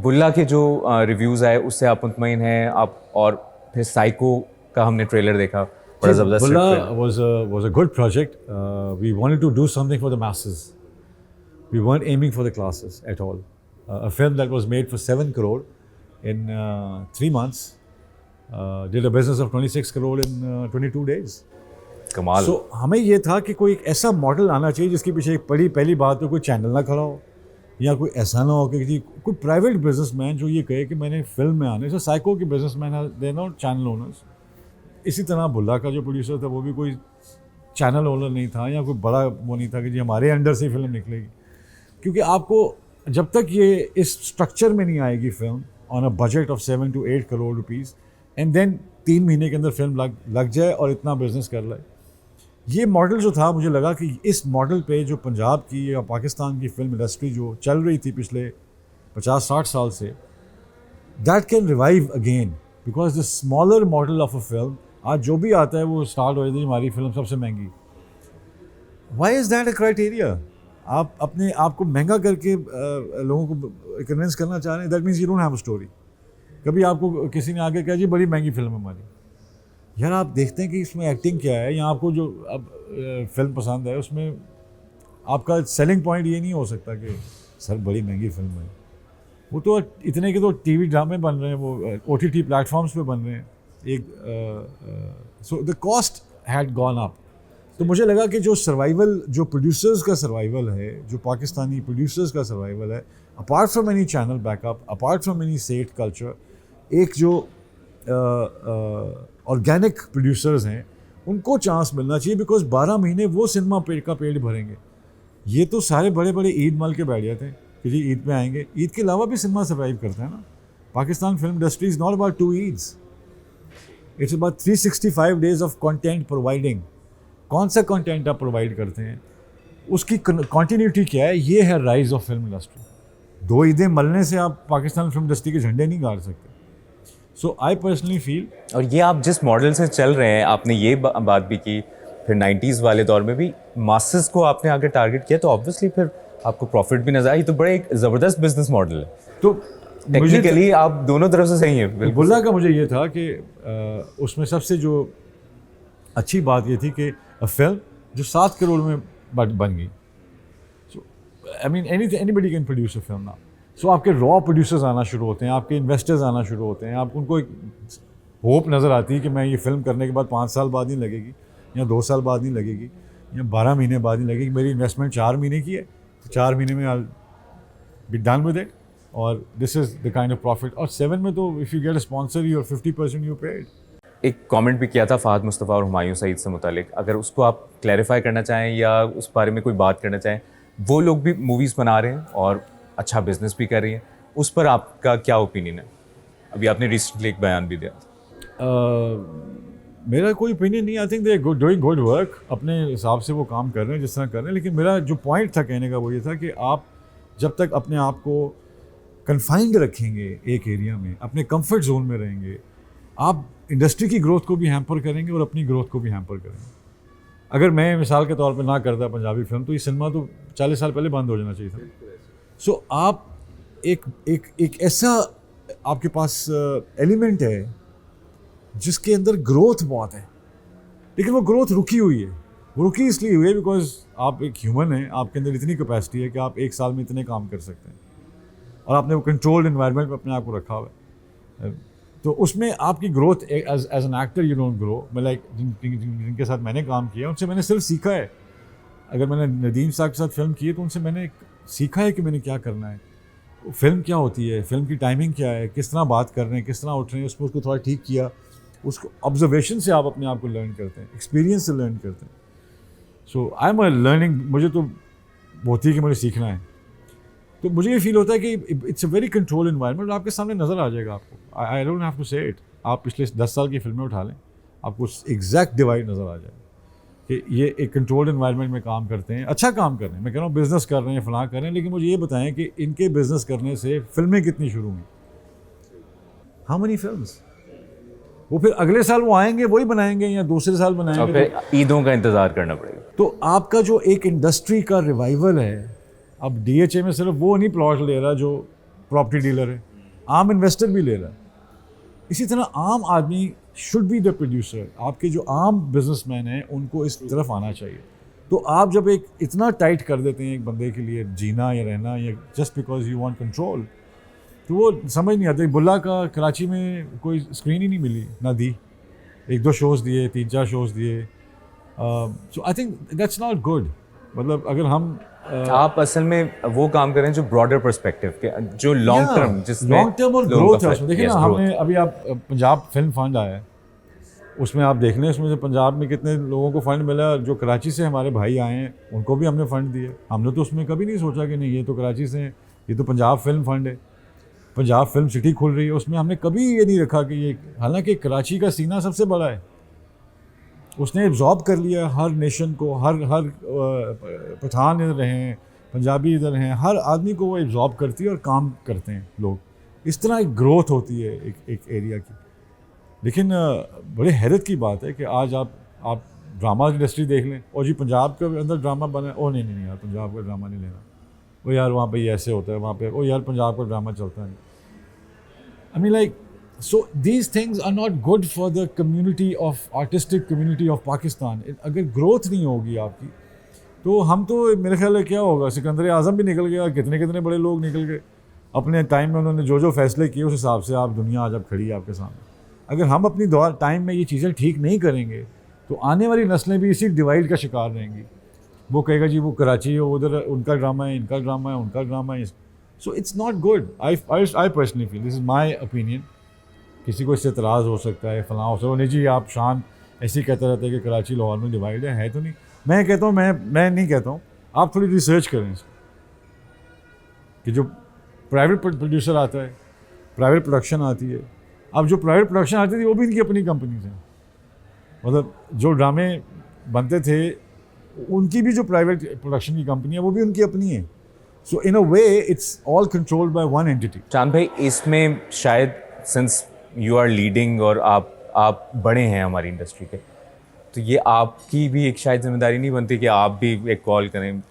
बुल्ला के जो रिव्यूज़ आए उससे आप मुतमईन हैं आप? और फिर साइको का हमने ट्रेलर देखा, बड़ा ज़बरदस्त Bulla trailer. was a good project. We wanted to do something for the masses. We weren't aiming for the classes at all. A film that was made for 7 crore in 3 months did a business of 26 crore in 22 days. कमाल। So हमें ये था कि कोई एक ऐसा model आना चाहिए जिसके पीछे एक पहली बात तो कोई चैनल ना खड़ा हो, या कोई ऐसा ना हो कि कोई प्राइवेट बिजनेसमैन जो ये कहे कि मैंने फिल्म में आने से साइको के businessman they not channel owners. इसी तरह बुल्ला का जो प्रोड्यूसर था वो भी कोई चैनल ओनर नहीं था, या कोई बड़ा वो नहीं था कि जी हमारे अंडर से फिल्म निकलेगी। क्योंकि आपको जब तक ये इस स्ट्रक्चर में नहीं आएगी film on a budget of 7 to 8 crore rupees and then 3 महीने के अंदर फिल्म लग जाए और इतना बिजनेस कर ले, ये मॉडल जो था मुझे लगा कि इस मॉडल पे जो पंजाब की या पाकिस्तान की फिल्म इंडस्ट्री जो चल रही थी पिछले 50-60 साल से, that can revive again. Because the smaller model of a film आज जो भी आता है वो स्टार्ट हो जाती है हमारी फिल्म सबसे महंगी। Why is that a criteria? आप अपने आप को महंगा करके लोगों को कन्विंस करना चाह रहे हैं, that means you don't have a story. कभी आपको किसी ने आगे कहा जी बड़ी महंगी फिल्म है हमारी, यार आप देखते हैं कि इसमें एक्टिंग क्या है, या आपको जो अब फिल्म पसंद है उसमें आपका सेलिंग पॉइंट ये नहीं हो सकता कि सर बड़ी महंगी फिल्म है। वो तो इतने के तो टीवी ड्रामे बन रहे हैं, वो OTT प्लेटफॉर्म्स पे बन रहे हैं। So the cost had gone up. तो मुझे लगा कि जो सर्वाइवल, जो प्रोड्यूसर्स का सर्वाइवल है, जो पाकिस्तानी प्रोड्यूसर्स का सर्वाइवल है, apart from any channel backup, apart from any set culture, एक जो ऑर्गेनिक प्रोड्यूसर्स हैं उनको चांस मिलना चाहिए। बिकॉज 12 महीने वो सिनेमा का पेट भरेंगे। ये तो सारे बड़े बड़े ईद मल के बैठ जाते हैं कि जी ईद पे आएंगे। ईद के अलावा भी सिनेमा सर्वाइव करता है ना। Pakistan film industry is not about 2 Eids, it's about 365 days of content providing. कौन सा कंटेंट आप प्रोवाइड करते हैं, उसकी कंटिन्यूटी क्या है, ये है राइज ऑफ फिल्म इंडस्ट्री। 2 ईदें मलने से आप पाकिस्तान फिल्म इंडस्ट्री के झंडे नहीं गाड़ सकते। सो आई पर्सनली फील, और ये आप जिस मॉडल से चल रहे हैं, आपने ये बात भी की, फिर 90s वाले दौर में भी मासेस को आपने आगे टारगेट किया, तो ऑब्वियसली फिर आपको प्रॉफिट भी नजर आई। तो बड़ा एक ज़बरदस्त बिजनेस मॉडल है। तो टेक्निकली आप दोनों तरफ से सही है। बुल्ला का मुझे ये था कि उसमें सबसे जो अच्छी बात ये थी कि फिल्म जो 7 करोड़ में बन गई। So I mean anybody can produce a film now. So आपके रॉ प्रोड्यूसर्स आना शुरू होते हैं, आपके इन्वेस्टर्स आना शुरू होते हैं, आप उनको एक होप नज़र आती है कि मैं ये फिल्म करने के बाद 5 साल बाद नहीं लगेगी, या 2 साल बाद नहीं लगेगी, या 12 महीने बाद नहीं लगेगी। मेरी इन्वेस्टमेंट 4 महीने की है, तो 4 महीने में आई बी डन विद इट, और this is the kind of profit. और 7 में तो if you get a sponsor your 50% you paid. एक कमेंट भी किया था फहद मुस्तफ़ा और हुमायूं सईद से मुतालिक, अगर उसको आप क्लैरिफाई करना चाहें या उस बारे में कोई बात करना चाहें। वो लोग भी मूवीज़ बना रहे हैं और अच्छा बिजनेस भी कर रही हैं, उस पर आपका क्या ओपिनियन है? अभी आपने रिसेंटली एक बयान भी दिया। मेरा कोई ओपिनियन नहीं। I think they are doing good work, अपने हिसाब से वो काम कर रहे हैं जिस तरह कर रहे हैं। लेकिन मेरा जो पॉइंट था कहने का वो ये था कि आप जब तक अपने आप को कन्फाइंड रखेंगे एक एरिया में, अपने कंफर्ट जोन में रहेंगे, आप इंडस्ट्री की ग्रोथ को भी हैम्पर करेंगे और अपनी ग्रोथ को भी हैम्पर करेंगे। अगर मैं मिसाल के तौर पर ना करता पंजाबी फिल्म, तो ये सिनेमा तो 40 साल पहले बंद हो जाना चाहिए था। सो आप एक ऐसा आपके पास एलिमेंट है जिसके अंदर ग्रोथ बहुत है, लेकिन वो ग्रोथ रुकी हुई है। वो रुकी इसलिए हुई है बिकॉज आप एक ह्यूमन हैं, आपके अंदर इतनी कैपेसिटी है कि आप 1 साल में इतने काम कर सकते हैं, और आपने वो कंट्रोल्ड एनवायरनमेंट में अपने आप को रखा हुआ है। तो उसमें आपकी growth as an actor you don't grow. मैं लाइक जिनके साथ मैंने काम किया उनसे मैंने सिर्फ सीखा है। अगर मैंने नदीम साहब के साथ फिल्म की है तो उनसे मैंने सीखा है कि मैंने क्या करना है, फिल्म क्या होती है, फिल्म की टाइमिंग क्या है, किस तरह बात कर रहे हैं, किस तरह उठ रहे हैं, उसको थोड़ा ठीक किया। उसको ऑब्जर्वेशन से आप अपने आप को लर्न करते हैं, एक्सपीरियंस से लर्न करते हैं। सो आई एम लर्निंग, मुझे तो होती है कि मुझे सीखना है। तो मुझे ये फील होता है कि it's a very control environment, आपके सामने नज़र आ जाएगा आपको। आई डोंट हैव टू से इट। आप पिछले 10 साल की फिल्में उठा लें, आपको एग्जैक्ट डिवाइड नज़र आ जाएगा कि ये एक कंट्रोल्ड इन्वायरमेंट में काम करते हैं, अच्छा काम कर रहे हैं। मैं कह रहा हूँ बिज़नेस कर रहे हैं, फलां कर रहे हैं, लेकिन मुझे ये बताएं कि इनके बिज़नेस करने से फिल्में कितनी शुरू हुई, हाउ मेनी फिल्म्स। वो फिर अगले साल वो आएंगे वही बनाएंगे या दूसरे साल बनाएंगे, और फिर ईदों का इंतज़ार करना पड़ेगा। तो आपका जो एक इंडस्ट्री का रिवाइवल है, अब DHA में सिर्फ वो नहीं प्लॉट ले रहा जो प्रॉपर्टी डीलर है, आम इन्वेस्टर भी ले रहा है। इसी तरह आम आदमी शुड बी द प्रोड्यूसर। आपके जो आम बिजनेसमैन हैं उनको इस तरफ आना चाहिए। तो आप जब एक इतना टाइट कर देते हैं एक बंदे के लिए जीना या रहना, या just because you want control, तो वो समझ नहीं आता। बुल्ला का कराची में कोई स्क्रीन ही नहीं मिली, ना दी, 1-2 शोज़ दिए, 3-4 शोज़ दिए। So I think that's not good. मतलब अगर हम आप असल में वो काम कर रहे हैं जो ब्रॉडर पर्सपेक्टिव के, जो लॉन्ग टर्म, जिसमें लॉन्ग टर्म और लोगों ग्रोथ का है उसमें। देखिए yes, ना, growth। हमने अभी आप पंजाब फिल्म फंड आया है, उसमें आप देख लें, उसमें जो पंजाब में कितने लोगों को फ़ंड मिला। जो कराची से हमारे भाई आए हैं उनको भी हमने फ़ंड दिए। हमने तो उसमें कभी नहीं सोचा कि नहीं ये तो कराची से हैं, ये तो पंजाब फिल्म फंड है, पंजाब फिल्म सिटी खुल रही है, उसमें हमने कभी ये नहीं रखा कि ये, हालांकि कराची का सीना सबसे बड़ा है, उसने एब्जॉर्ब कर लिया हर नेशन को। हर पठान इधर हैं, पंजाबी इधर हैं, हर आदमी को वो एब्जॉर्ब करती है और काम करते हैं लोग। इस तरह एक ग्रोथ होती है एक एरिया की। लेकिन बड़े हैरत की बात है कि आज आप ड्रामा इंडस्ट्री देख लें, और जी पंजाब के अंदर ड्रामा बना, ओ नहीं यार पंजाब का ड्रामा नहीं लेना, वो यार वहाँ पे ये ऐसे होता है, वहाँ पे ओ यार पंजाब का ड्रामा चलता है। I mean like, so these things are not good for the community of artistic community of Pakistan. अगर ग्रोथ नहीं होगी आपकी, तो हम तो मेरे ख्याल है क्या होगा, सिकंदर आज़म भी निकल गया, कितने कितने बड़े लोग निकल गए अपने टाइम में। उन्होंने जो फैसले किए उस हिसाब से आप दुनिया आज अब खड़ी है आपके सामने। अगर हम अपनी दौर टाइम में ये चीज़ें ठीक नहीं करेंगे तो आने वाली नस्लें भी इसी डिवाइड का शिकार रहेंगी। वो कहेगा जी वो कराची है, उधर उनका ड्रामा है, इनका ड्रामा है, उनका ड्रामा है। So it's not good. I personally feel, this is my opinion. किसी को इससे एतराज़ हो सकता है, फलां हो सकता है, नहीं जी आप शान ऐसे ही कहते रहते हैं कि कराची लाहौर में डिवाइड है तो नहीं। मैं कहता हूँ, मैं नहीं कहता हूँ, आप थोड़ी रिसर्च करें कि जो प्राइवेट प्रोड्यूसर आता है, प्राइवेट प्रोडक्शन आती है। अब जो प्राइवेट प्रोडक्शन आती थी वो भी इनकी अपनी कंपनीज हैं। मतलब जो ड्रामे बनते थे उनकी भी जो प्राइवेट प्रोडक्शन की कंपनी है वो भी उनकी अपनी है। So in a way it's all controlled by one entity. Chand भाई, इसमें शायद सिंस यू आर लीडिंग और आप बड़े हैं हमारी इंडस्ट्री के, तो ये आपकी भी एक शायद जिम्मेदारी नहीं बनती कि आप भी एक कॉल करें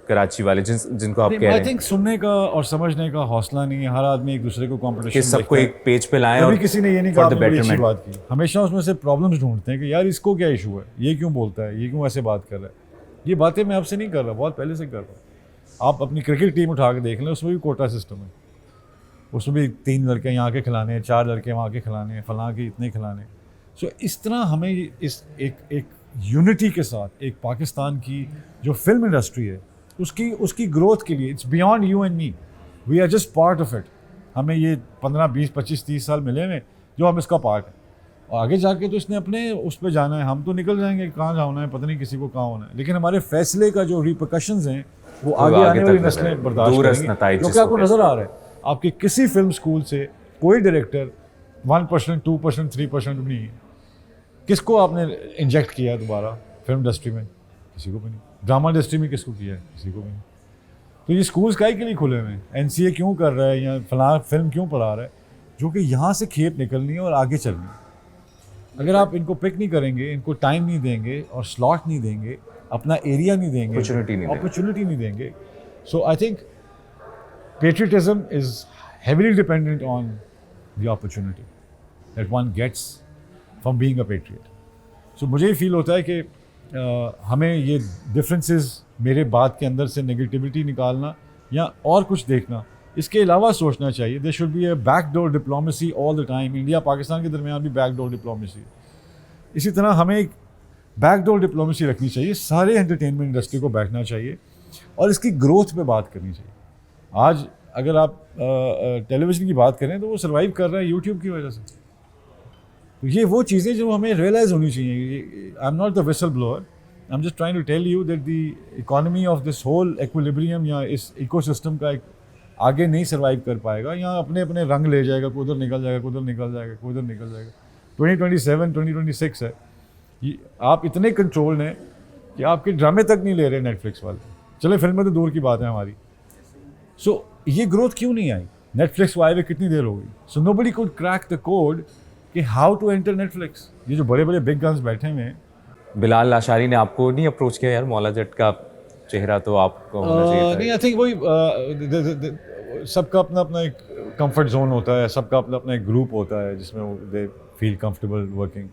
कराची वाले जिनको आप कह रहे हैं। आई थिंक सुनने का और समझने का हौसला नहीं है। हर आदमी एक दूसरे को कि कंपटीशन सबको एक पेज पे लाएं, और कभी किसी ने ये नहीं for कहा the आपने बड़ी अच्छी betterment। बात की। हमेशा उसमें से प्रॉब्लम्स ढूंढते हैं कि यार इसको क्या इशू है, ये क्यों बोलता है, ये क्यों ऐसे बात कर रहा है। ये बातें मैं आपसे नहीं कर रहा, बहुत पहले से कर रहा हूँ। आप अपनी क्रिकेट टीम उठा के देख लें, उसमें भी कोटा सिस्टम है। उसमें भी 3 लड़के यहाँ के खिलाने हैं, 4 लड़के वहाँ के खिलाने हैं, फलां के इतने खिलाने। सो इस तरह हमें इस एक यूनिटी के साथ एक पाकिस्तान की जो फिल्म इंडस्ट्री है उसकी ग्रोथ के लिए, it's beyond you and me, we are just part of it. हमें ये 15, 20, 25, 30 साल मिले हुए जो हम इसका पार्ट है, और आगे जाके तो इसने अपने उस पर जाना है। हम तो निकल जाएंगे, कहाँ जाना है पता नहीं, किसी को कहाँ होना है, लेकिन हमारे फैसले का जो रिपरकशंस हैं वो आगे आने वाली नस्लें बर्दाश्त करेंगी। क्योंकि आपको नज़र आ रहा है आपकी किसी फिल्म स्कूल से कोई डायरेक्टर 1%, 2%, 3% भी नहीं है। किसको आपने इंजेक्ट किया दोबारा फिल्म इंडस्ट्री में? किसी को भी नहीं। ड्रामा इंडस्ट्री में किसको किया है? किसी को भी नहीं। तो ये स्कूल्स काहे के लिए खुले हुए हैं? NCA क्यों कर रहा है या फलां फिल्म क्यों पढ़ा रहा है? जो कि यहाँ से खेप निकलनी है और आगे चलनी है। अगर आप इनको पिक नहीं करेंगे, इनको टाइम नहीं देंगे और स्लॉट नहीं देंगे, अपना एरिया नहीं देंगे, अपॉर्चुनिटी नहीं देंगे, so I think patriotism is heavily dependent on the opportunity that one gets from being a patriot. So मुझे ये फील होता है कि हमें ये डिफरेंसेस, मेरे बात के अंदर से नेगेटिविटी निकालना या और कुछ देखना, इसके अलावा सोचना चाहिए। There should be a backdoor diplomacy all the time. India Pakistan के दरमियान भी बैकडोर डिप्लोमेसी। इसी तरह हमें एक बैकडोर डिप्लोमेसी रखनी चाहिए, सारे एंटरटेनमेंट इंडस्ट्री को बैठना चाहिए और इसकी ग्रोथ पे बात करनी चाहिए। आज अगर आप टेलीविज़न की बात करें तो वो सर्वाइव कर रहा है यूट्यूब की वजह से। तो ये वो चीज़ें जो हमें रियलाइज़ होनी चाहिए। I am not the whistle blower, I am just trying to tell you that the economy of this whole equilibrium या इस इकोसिस्टम का एक आगे नहीं सर्वाइव कर पाएगा, या अपने अपने रंग ले जाएगा, उधर निकल जाएगा, उधर निकल जाएगा, उधर निकल जाएगा। 2027, 2026 है, ये आप इतने कंट्रोल हैं कि आपके ड्रामे तक नहीं ले रहे नेटफ्लिक्स वाले। चले फिल्में तो दूर की बात है हमारी। सो ये ग्रोथ क्यों नहीं आई? नेटफ्लिक्स को आए हुए कितनी देर हो गई? So nobody could crack the code कि हाउ टू एंटर नेटफ्लिक्स। ये जो बड़े बड़े बिग गन्स बैठे हुए हैं। बिलाल लाशारी ने आपको नहीं अप्रोच किया यार? मौला जट का चेहरा तो आपको होना चाहिए था। नहीं, आई थिंक वही सबका अपना अपना एक कंफर्ट जोन होता है, सबका अपना अपना एक ग्रुप होता है जिसमें दे फील कंफर्टेबल वर्किंग।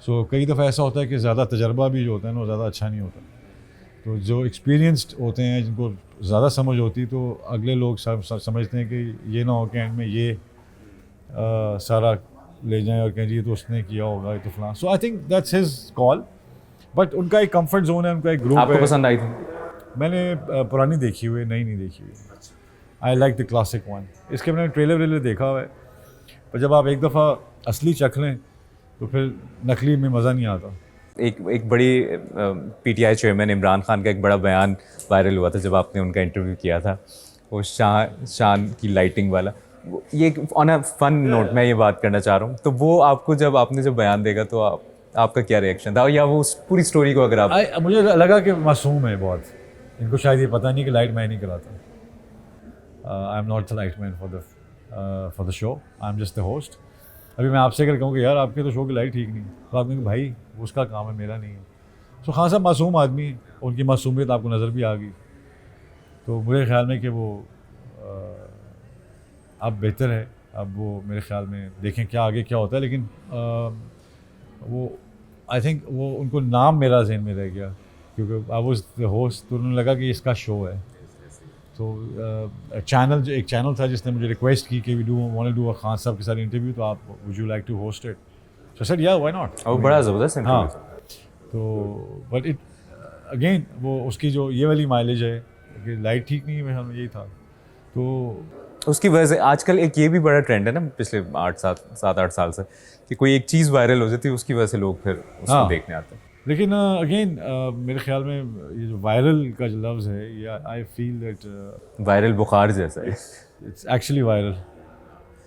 सो कई दफ़ा ऐसा होता है कि ज़्यादा तजर्बा भी जो होता है ना वो ज़्यादा अच्छा नहीं होता। तो जो एक्सपीरियंस्ड होते हैं, जिनको ज़्यादा समझ होती है, तो अगले लोग समझते हैं कि ये ना हो कि एंड में ये सारा ले जाएं और कहें जी ये तो उसने किया होगा, ये तो फलां। So I think that's his call, but उनका एक कंफर्ट जोन है, उनका एक ग्रुप है। आपको पसंद आई थी? मैंने पुरानी देखी हुई है, नई नहीं देखी हुई। I like the classic one. इसके मैंने ट्रेलर वेलर देखा हुआ है, पर जब आप एक दफ़ा असली चख लें तो फिर नकली में मज़ा नहीं आता। एक बड़ी पीटीआई चेयरमैन इमरान खान का एक बड़ा बयान वायरल हुआ था जब आपने उनका इंटरव्यू किया था, वो शान की लाइटिंग वाला। ये ऑन अ फन नोट मैं ये बात करना चाह रहा हूँ, तो वो आपको जब आपने बयान देगा तो आपका क्या रिएक्शन था, या वो उस पूरी स्टोरी को अगर आप मुझे लगा कि मासूम है बहुत, इनको शायद ये पता नहीं कि लाइट मैं नहीं कराता। आई am not the light man for the show, I am just the host. अभी मैं आपसे अगर कहूँ कि यार आपके तो शो की लाइट ठीक नहीं है, तो आप कहेंगे भाई उसका काम है, मेरा नहीं है। तो खान साहब मासूम आदमी है, उनकी मासूमियत आपको नज़र भी आ गई, तो मेरे ख्याल में कि वो अब बेहतर है। अब वो मेरे ख्याल में देखें क्या आगे क्या होता है, लेकिन वो आई थिंक वो उनको नाम मेरा ज़हन में रह गया क्योंकि आई वाज द होस्ट, तो उन्होंने लगा कि इसका शो है। तो एक चैनल था जिसने मुझे रिक्वेस्ट की कि we want to do Khan Sahab के साथ इंटरव्यू, तो आप would you like to host it? So I said yeah why not. वो बड़ा ज़बरदस्त इंटरव्यू हाँ, था। तो बट इट अगेन वो उसकी जो ये वाली माइलेज है कि लाइट ठीक नहीं है, मेरे यही था। तो उसकी वजह से आजकल एक ये भी बड़ा ट्रेंड है ना पिछले 7-8 साल से, कि कोई एक चीज़ वायरल हो जाती है, उसकी वजह से लोग फिर उसको हाँ। देखने आते हैं। लेकिन अगेन मेरे ख्याल में ये जो वायरल का जो लफ्ज़ है, ये आई फील दैट वायरल बुखार जैसा है। It's actually viral.